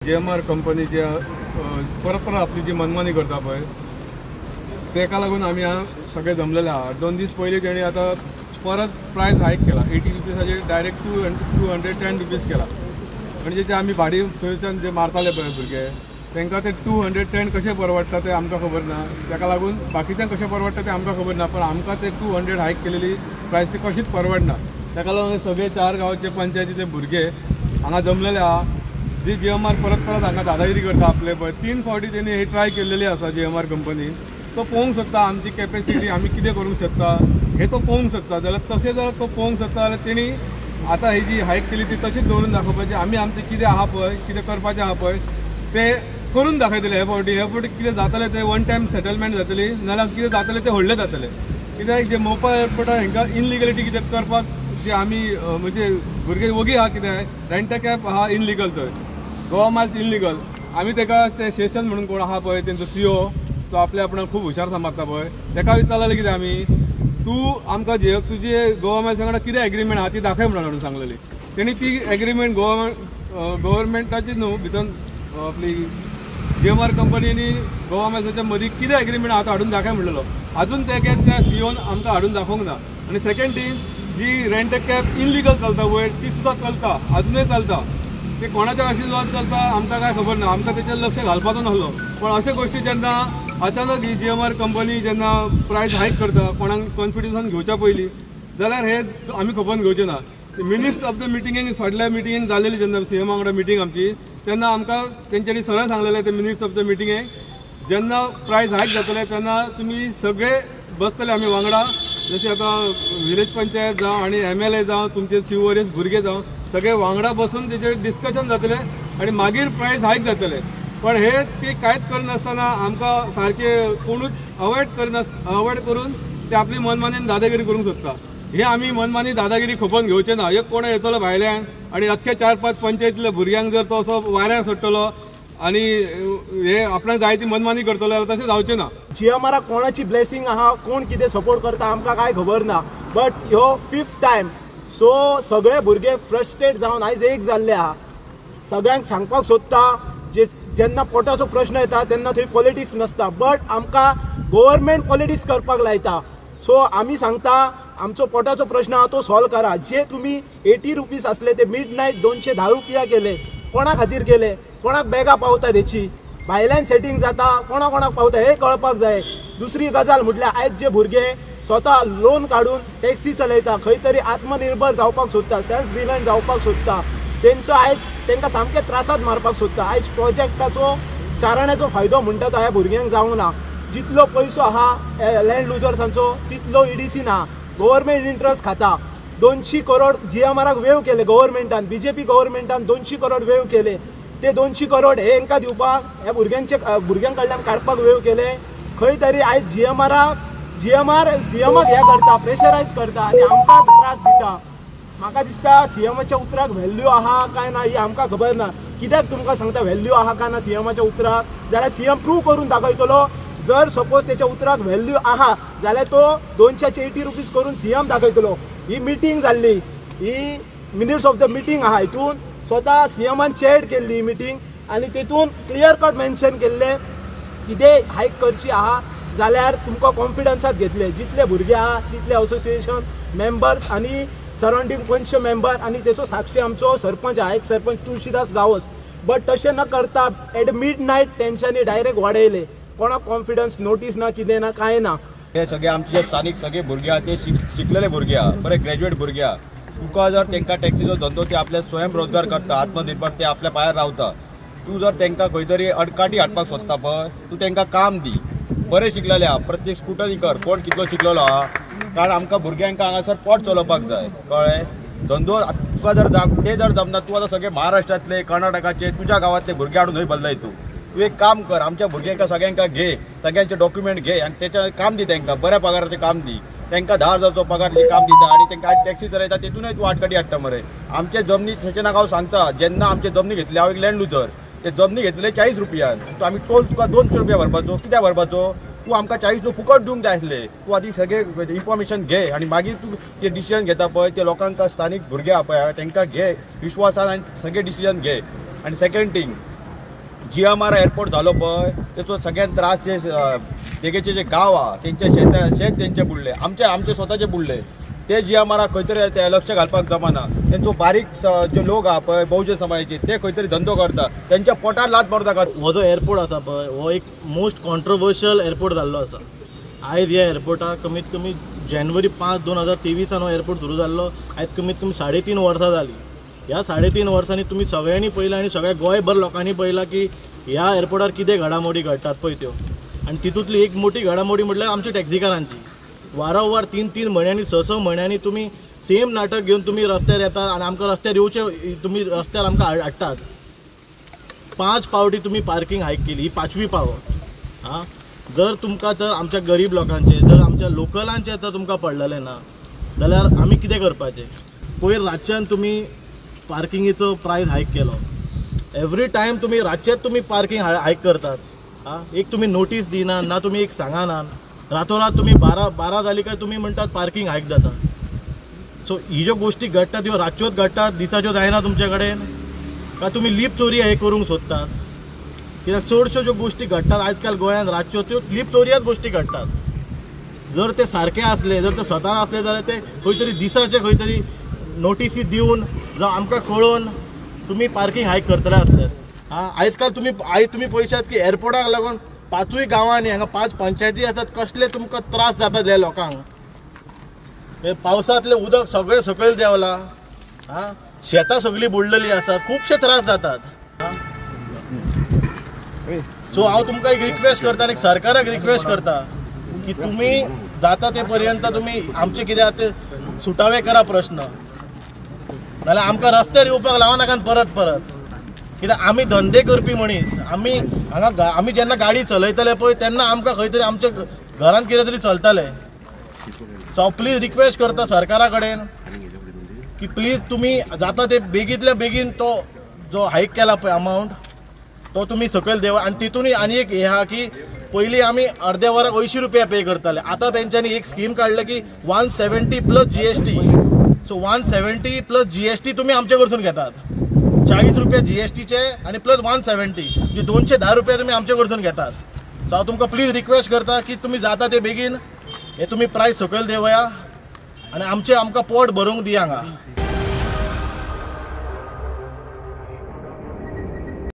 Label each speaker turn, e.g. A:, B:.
A: JMR company जे परत आपली जी मनमानी करता पळय तेका लागून आमी सगळे जमलेले आहात। 2 दीस पयलीं तेणी आता परत प्रायस हायक केला, 80 रुपीसाचेर डायरेक्ट 210 रुपीज केला। म्हणजे जे आमी भाडी थंयच्यान जे मारताले पळय भुरगे तांकां ते 210 कशें परवडटा ते आमकां खबर ना। ताका लागून बाकीच्यांक कशें परवडटा ते आमकां खबर ना, पण आमकां ते 200 हायक केलेली प्रायस ती कशीच परवडना। ताका लागून सगळे 4 गांवचे पंचायतीचे भुरगे हांगा जमलेले आहा। जी JMR परत हांगा दादागिरी करता आपले पळय 3 फावटी तेणी ही ट्राय केलेली आसा JMR कंपनी। तो पळोवंक शकता आमची कॅपॅसिटी आमी कितें करूंक शकता हे तो पळोवंक शकता। जाल्यार तशें जर तो पळोवंक शकता जाल्यार तेणी आतां ही जी हायक केली ती तशीच दवरून दाखोवपाची। आमी आमचें कितें आहा पळय कितें करपाचें आहा पळय ते करून दाखयतले। हे फावटी कितें जातलें ते वन टायम सेटलमेंट जातली, नाल्यार कितें जातलें ते व्हडलें जातलें। कित्याक जे मोपा एअरपोर्टार हांकां इनलिगलिटी कितें करपाक जे आमी म्हणजे भुरगे वगी आहा कितें रेंट कॅब आहा इनलिगल, थंय गोवा मायल्स इनलिगल। आमी ताका ते सेशन म्हणून कोण आहा पळय तेंचो CEO तो आपल्या आपणाक खूब हुशार समजता पळय ताका विचारलें कितें आमी तूं आमकां तुजे गोवा मायल्स वांगडा कितें एग्रीमेंट आहा ती दाखय म्हणून सांगलेली। तेणी ती एग्रीमेंट गव्हर्मेंटाची न्हू भितर आपली JMR कंपनीनी गोवा मायल्साच्या मदीं कितें एग्रीमेंट आहा तो हाडून दाखय म्हणलेलो। अजून त्या CEOन आमकां हाडून दाखोवंक ना। आनी सेकंड थींग जी रेंट कॅब इनलिगल चलता वयर ती सुद्दां चलता, अजूनय चलता। ते कोणाच्या आशिर्वाद चलता आमकां काय खबर ना, आमकां तेचेर लक्ष घालपाचो नासलो। पण अशे गोश्टी जेन्ना अचानक ही JMR कंपनी जेन्ना प्रायस हायक करता कोणाक कॉन्फिडन्सान घेवच्या पयलीं जाल्यार हे आमी खपोवन घेवचें ना। मिनिट्स ऑफ द मिटिंगेक फाटल्या मिटिंगेक जालेली जेन्ना CM वांगडा मिटींग आमची तेन्ना आमकां तेंच्यांनी सरळ सांगलेलें ते मिनिट्स ऑफ द मिटिंगेक जेन्ना प्रायस हायक जातले तेन्ना तुमी सगळे बसतले आमी वांगडा, जशें आतां विलेज पंचायत जावं आनी MLA जावं तुमचे CORS भुरगे जावं सगळे वांगडा बसून तेचेर डिस्कशन जातले आनी मागीर प्रायस हायक जातले। पण हे ते कांयच करनासतना आमकां सारके कोणूच अवॉइड करून ते आपली मनमानीन दादागिरी करूंक सोदता। हे आमी मनमानी दादागिरी खपोवन घेवचें ना। एक कोण येतलो भायल्यान आनी अख्खे 4-5 पंचायतीतल्या भुरग्यांक जर तो असो वाऱ्यार सोडटलो आनी हे आपणाक जाय ती मनमानी करतलो जाल्यार तशें जावचें ना।
B: JMR कोणाची ब्लेसिंग आहा कोण कितें सपोर्ट करता आमकां कांय खबर ना, बट ह्यो 5th टायम सो सगळे भुरगे फ्रस्ट्रेट जावन आयज एक जाल्ले आहा। सगळ्यांक सांगपाक सोदता जेन्ना पोटाचो प्रश्न येता तेन्ना थंय पॉलिटिक्स नसता, बट आमकां गव्हर्मेंट पॉलिटिक्स करपाक लायता। सो आमी सांगता आमचो पोटाचो प्रश्न आहा तो सॉल्व करा। जे तुमी 80 रुपीज असले ते मिडनायट 210 रुपया केले, कोणा खातीर केले, कोणाक बॅगा पावता तेची भायल्यान सेटींग जाता, कोणाक पावता हे कळपाक जाय। दुसरी गजाल म्हटल्यार आयज जे भुरगे स्वता लोन काढून टॅक्सी चलयता, खंय तरी आत्मनिर्भर जावपाक सोदता, सेल्फ डिपेंडंट जावपाक सोदता, तेंचो आयज तांकां सामके त्रासात मारपाक सोदता। आयज प्रोजेक्टाचो चाराण्याचो फायदो म्हणटा तो ह्या भुरग्यांक जावंक ना। जितलो पयसो आहा लँड लुजर्सांचो तितलो EDC ना, गव्हर्मेंट इंट्रस्ट खाता। 200 करोड JMRक वेव केले गव्हर्मेंटान, BJP गव्हर्मेंटान 200 करोड वेव केले। ते 200 करोड हे हांकां दिवपाक ह्या भुरग्यां कडल्यान काडपाक वेव केले। खंय तरी आयज JMR CMक हे करता, प्रेशरायज करता आनी आमकां त्रास दिता। म्हाका दिसता CMच्या उतराक व्हॅल्यू आहा काय ना ही आमकां खबर ना। कित्याक तुमकां सांगता व्हॅल्यू आहा काय ना CMच्या उतराक, जाल्यार CM प्रूव करून दाखयतलो। जर सपोज त्याच्या उतराक व्हॅल्यू आहा जाल्यार तो 280 रुपीज करून CM दाखयतलो। ही मिटींग जाल्ली, ही मिनिट्स ऑफ द मिटींग आहा, हितून स्वता CMन चॅट केल्ली ही मिटींग आनी तेतून क्लियर कट मेन्शन केल्ले कितें हायक करची आहा जाल्यार तुमकां कॉन्फिडन्सात घेतले। जितले भुरगे आहा तितले असोसिएशन मेंबर्स आनी सराउंडींग पंच मेंबर आनी तेचो साक्षी आमचो सरपंच आहा, एक सरपंच तुळशीदास गावस। बट तशें न करता एट मिडनायट तेंच्यांनी डायरेक्ट वाडयले, कोणाक कॉन्फिडन्स नोटीस ना कितें ना कांय ना।
C: हे सगळे आमचे जे स्थानिक सगळे भुरगे आहा ते शिकलेले भुरगे आहा, बरे ग्रॅज्युएट भुरगे आहा। तुका जर तेंकां टॅक्सीचो धंदो ते आपले स्वयंरोजगार करता, आत्मनिर्भर ते आपल्या पायार रावता। तूं जर तेंकां खंय तरी अडकाटी हाडपाक सोदता पळय तूं तेंकां काम दी। बरे शिकलेले आहा, प्रत्येक स्कुटरी कर, कोण कितलो शिकलेलो आहा, कारण आमकां भुरग्यांक हांगासर पोट चलोवपाक जाय, कळ्ळें। धंदो तुका जर ते जर जमना तूं आतां सगळे महाराष्ट्रातले कर्नाटकाचे तुज्या गांवांतले भुरगे हाडून थंय बदलय। तूं एक काम कर, आमच्या भुरग्यांका सगळ्यांका घे, सगळ्यांचे डॉक्युमेंट घे आनी तेच्या काम दी तेंकां, बऱ्या पगाराचें काम दी तेंकां। 10,000चो पगाराचें काम दिता आनी तेंकां टॅक्सी चलयता तेतूनय तूं आडकाटी हाडटा मरे। आमचे जमनी थंयचे नाका हांव सांगता, जेन्ना आमचे जमनी घेतली हांव एक लँड लुजर, ते जमनी घेतले 40 रुपयान, तूं आमी टोल तुका 200 रुपया भरपाचो, कित्याक भरपाचो? तूं आमकां 40 फुकट दिवंक जाय आसले। तूं आदी सगळे इन्फॉर्मेशन घे आनी मागीर तूं ते डिसिजन घेता पळय ते लोकांक स्थानिक भुरगे आहा पळय तेंकां घे विश्वासान आनी सगळे डिसिजन घे। आनी सेकंड थींग GMR एअरपोर्ट झालो पळय त्याचो सगळ्यात त्रास जे देगेचे जे गाव हा तेंचे शेत तेंचे बुडले, आमचे स्वतःचे बुडले. ते GMR खंय तरी ते लक्ष घालपाक जमाना. तेंचो बारीक जे लोक हा पळय बहुजन समाजाचे ते खंय तरी धंदो करता, त्यांच्या पोटार लात मारता.
D: हो जो एअरपोर्ट आसा पळय हो एक मोस्ट कॉन्ट्रोवर्शियल एअरपोर्ट जाल्लो आसा. आयज ह्या एअरपोर्टाक कमीत कमी जानेवारी 5, 2023 हो एअरपोर्ट सुरू जाल्लो. आयज कमीत कमी 3.5 वर्सां जाली. ह्या 3.5 वर्सांनी तुम्ही सगळ्यांनी पळयलां आनी सगळ्या गोंयभर लोकांनी पळयलां की ह्या एअरपोर्टार कितें घडामोडी घडटात पळय त्यो. आनी तितूंतली एक मोठी घडामोडी म्हटल्यार आमची टॅक्सीकारांची. वारंवार 3-3 म्हयन्यांनी 6-6 म्हयन्यांनी तुम्ही सेम नाटक घेवन तुम्ही रस्त्यार येतात आनी आमकां रस्त्यार येवचे तुम्ही रस्त्यार आमकां हाडटात. 5 फावटी तुम्ही पार्किंग हायक केली, ही 5वी फावट. हां, जर तुमकां तर आमच्या गरीब लोकांचे जर आमच्या लोकलांचे तर तुमकां पडलेलें ना जाल्यार आमी कितें करपाचें. पयर रातच्यान तुम्ही पार्किंगेचो प्रायस हायक केलो. एवरी टायम तुम्ही रातचेच तुम्ही पार्किंग हायक करतात. हां, एक तुम्ही नोटीस दिना ना, तुम्ही एक सांगाना. रातोरात तुम्ही 12 जाली काय तुम्ही म्हणटात पार्किंग हायक जाता. सो ही ज्यो गोष्टी घडटात ह्यो रातच्योच घडटात, दिसाच्यो जायना तुमचे कडेन. काय तुम्ही लिप चोरी हे करूंक सोदतात? कित्याक चडश्यो ज्यो गोष्टी घडटात आजकाल गोंयांत रातच्यो त्यो लिप चोरयाच गोष्टी घडटात. जर ते सारखे असले, जर ते सदां असले जाल्यार ते खंय तरी दिसाचे खंय तरी नोटीसी दिवन जावं आमकां कळोवन तुम्ही पार्किंग हायक करतले आसले. हां, आजकाल तुम्ही पळयशात की एअरपोर्टाक लागून 5 गांवांनी हांगा 5 पंचायती आसात, कसले तुमकां त्रास जातात ह्या लोकांक. हे पावसांतले उदक सगळें सकयल देंवलां. हां, शेतां सगळीं बुडलेलीं आसात, खुबशे त्रास जातात. सो हांव तुमकां एक रिक्वेस्ट करता आनी सरकाराक रिक्वेस्ट करता की तुम्ही जाता ते पर्यंत तुम्ही आमचे कितें आसा ते सुटावे करा प्रश्न. नाल्यार आमकां रस्त्यार येवपाक लावं नाकात परत. कित्याक आमी धंदे करपी मनीस. आमी जेन्ना गाडी चलयतले पळय तेन्ना आमकां खंय तरी आमच्या घरांत कितें तरी चलतलें. सो हांव प्लीज रिक्वेस्ट करता सरकारा कडेन की प्लीज तुम्ही जाता ते बेगींतल्या बेगीन तो जो हायक केला पळय अमावंट तो तुम्ही सकयल देवा. आनी तितूनय आनी एक हे आहा की पयलीं आमी अर्द्या वराक 80 रुपया पे करताले. आतां तेंच्यांनी एक स्कीम काडल्या की 170 plus GST. So 170 plus GST तुम्ही आमचे कडसून घेतात. 40 रुपया GSTचे आणि प्लस 170 म्हणजे 210 रुपया तुम्ही आमचे कडसून घेतात. सो हांव तुमकां प्लीज रिक्वेस्ट करता की तुम्ही जाता ते बेगीन हे तुम्ही प्रायस सकयल देवया आनी आमकां पोट भरूंक दिया हांगा.